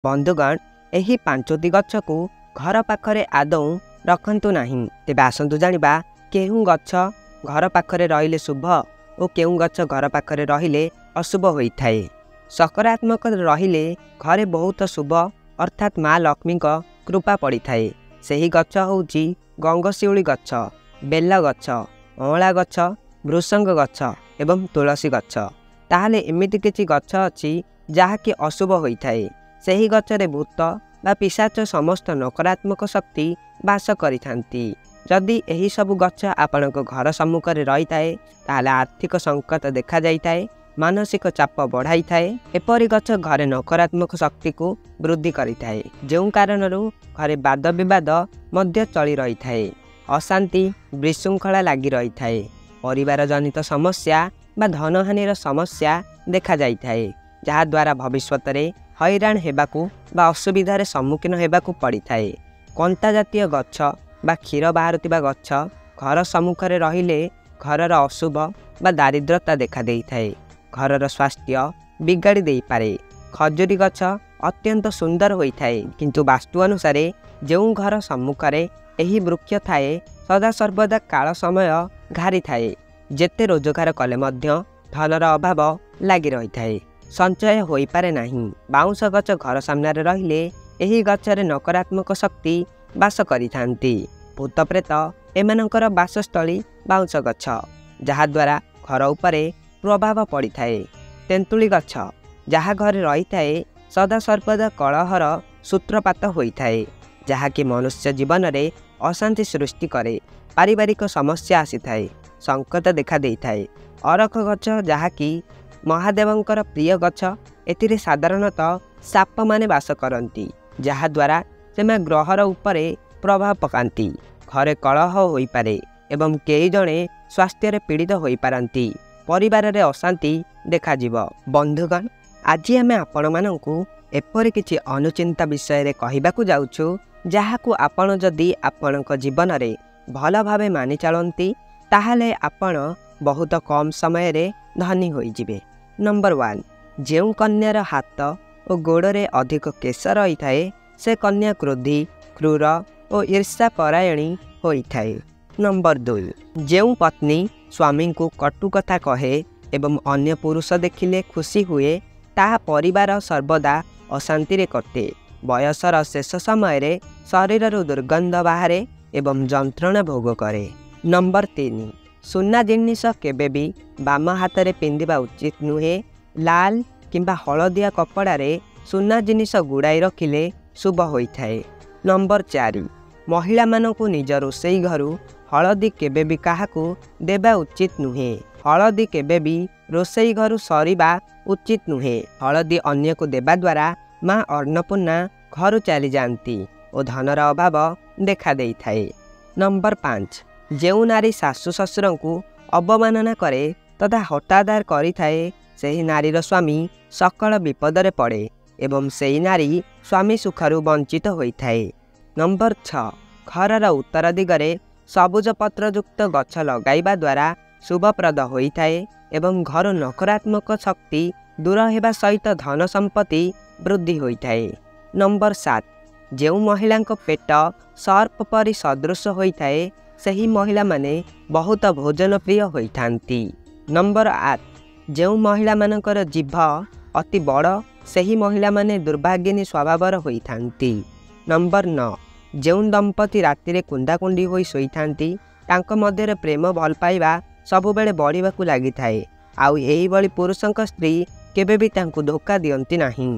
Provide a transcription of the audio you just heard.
बंधुगण एही पांचोटी गछ को घर पाखरे आदौ रखंतु नहीं। तेबे आसंतु जानिबा केहू गछ घर पाखरे रहिले शुभ और केहू गछ घर पाखरे रहिले अशुभ होइथाए। सकारात्मक रहिले घरे बहुत शुभ अर्थात माँ लक्ष्मी कृपा पड़ी थाए। सही गछ होउची गंगशिउली गछ, बेल गछ, अँला गछ, भृसंग गछ एवं तुलसी गछ। ताहले एमिति किछि गछ अछि जाहाकि अशुभ होइथाए। सही गछरे भूत बा पिशाच समस्त नकारात्मक शक्ति बास करिथांती। जदि एही सब गछ आपणक घर सम्मुख में रही थाए ताहले आर्थिक संकट देखा जाइथाए, मानसिक चाप बढ़ाई थाए। एपरि गछ घरे नकारात्मक शक्ति को वृद्धि करिथाए, जो कारणरू घरे वाद विवाद मध्य चली रही थाए। अशांति विशृंखला लगी रही थाए। परिवार जनित समस्या बा धनहानिर समस्या देखा जाइथाए, जहा द्वारा भविष्यत रे हैरान हेबाकू बा असुविधार सम्मुखीन हेबाकू पड़ी थाए। कंता जातीय गछ बा क्षीर बाहारुथिबा गछ घर सम्मुख में रहिले घरर अशुभ बा दारिद्रता देखा देई थाए। घरर स्वास्थ्य बिगाड़ी देई पारे। खजुरी गछ अत्यंत सुंदर होई थाए, किंतु वास्तु अनुसार जो घर सम्मुख में एही वृक्ष थाए सदा सर्वदा काल समय घारी थाए। जेते रोजगार कले मध्य धनर अभाव लगी रही थाए, संचय होई पारे नहीं। बाउंश गछ घर सामने रहिले एही गछरे नकारात्मक शक्ति बास करिथांती। भूत प्रेत एमानकर बासस्थली बाउंश गछ, जहा द्वारा घर उपरे प्रभाव पड़ी थाए। तेंतुली गछ जहा घरे रही थाए सदा सर्वदा कलहर सूत्रपात होई थाए, जहा कि मनुष्य जीवन में अशांति सृष्टि करे। पारिवारिक समस्या आसी थाए, संकट देखा देई थाए। अरख गछ जहा कि महादेवंकर प्रिय गछ, एथिरे साधारणतः साप माने बास करती, जहा द्वारा सेमा ग्रहर उपरे प्रभाव पकांती। घरे कलह होई पारे एवं कई जणे स्वास्थ्य पीड़ित होई पारंती। परिवार रे अशांति देखा जिवो। बंधुगण आज आमे आपण मानंकु एपरि किछि अनुचिंता विषय रे कहिबाकू जाउछु, जाहाकू आपण जदि आपणक जीवन रे भल भावे मानि चलंती ताहाले आपण बहुत कम समय रे धनी होई जिवे। नंबर 1, जेउ कन्यार हाथ और गोड़े अधिक केश रही थाए से कन्या क्रोधी, क्रूर और ईर्षा परायणी होई थाए। नंबर 2, जेउ पत्नी स्वामी को कटु कथा कहे एवं अन्य पुरुष देखिले खुशी हुए ताहा परिवार सर्वदा अशांति रे कटे। बयसर शेष समय रे शरीर दुर्गंध बाहरे एवं जंत्रणा भोग करे। नंबर 3, सुना जिनिस केबे भी बाम हाथ रे पिंधिबा उचित नुहे। लाल किंबा हलदिया कपड़ा रे सुना जिनिस गुड़ाई रखिले शुभ होई थाए। नंबर 4, महिला मानकु निज रोषेई घरु हलदी केबे भी काहाकू देबा उचित नुहे। हलदी केबे भी रोषेई घरु सरीबा उचित नुहे। हलदी अन्य को देबा द्वारा माँ अन्नपूर्णा घर चली जाती और धनर अभाव देखा देई थाए। नंबर 5, जेउ नारी सासु ससुर को अवमानना करे तथा हतादार करी थाए सेही नारीर स्वामी सकल विपदरे पड़े एवं सेही नारी स्वामी सुखरु वंचित होई थाए। नंबर 6, घरर उत्तर दिगरे सबुज पत्रयुक्त गछ लगाइबा द्वारा शुभप्रद होई थाए एवं घर नकारात्मक शक्ति दूर हेबा सहित धन संपत्ति वृद्धि होई थाए। नंबर 7, जेउ महिलांक पेट सर्प परि सदृश होई थाए सही महिला माने बहुत भोजन प्रिय होई थांती। नंबर 8, जेउ महिला मानकर जीभ अति बड़ सही महिला माने दुर्भाग्यनी स्वभावर होई थांती। नंबर 9, जेउ दंपति राति रे कुंडाकुंडी होई सोई थांती तांक मध्यरे प्रेम भल पाइबा सबुबेले बढ़िबाकू लागि थाए। आउ एही बळी पुरुषंक स्त्री केबे भी तांकू धोखा दियंती नाही।